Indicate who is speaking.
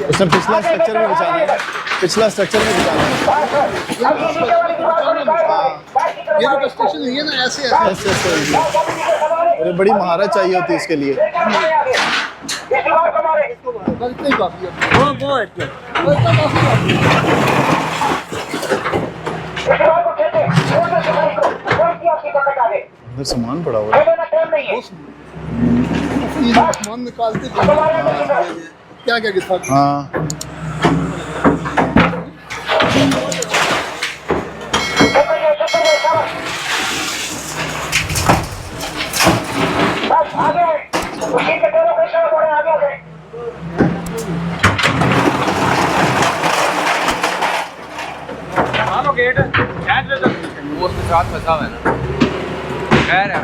Speaker 1: इसमें पिछला स्ट्रक्चर भी बिछाना है, पिछला स्ट्रक्चर भी बिछाना है।
Speaker 2: ये जो कंस्ट्रक्शन हुई है ना ऐसे
Speaker 1: ऐसे ऐसे अरे बड़ी महारत चाहिए होती है इसके लिए। अंदर सामान पड़ा हुआ है,
Speaker 2: सामान निकालते क्या क्या किस्सा।
Speaker 1: हाँ
Speaker 3: गेट वो उसके साथ फंसा हुआ है ना, खैर है।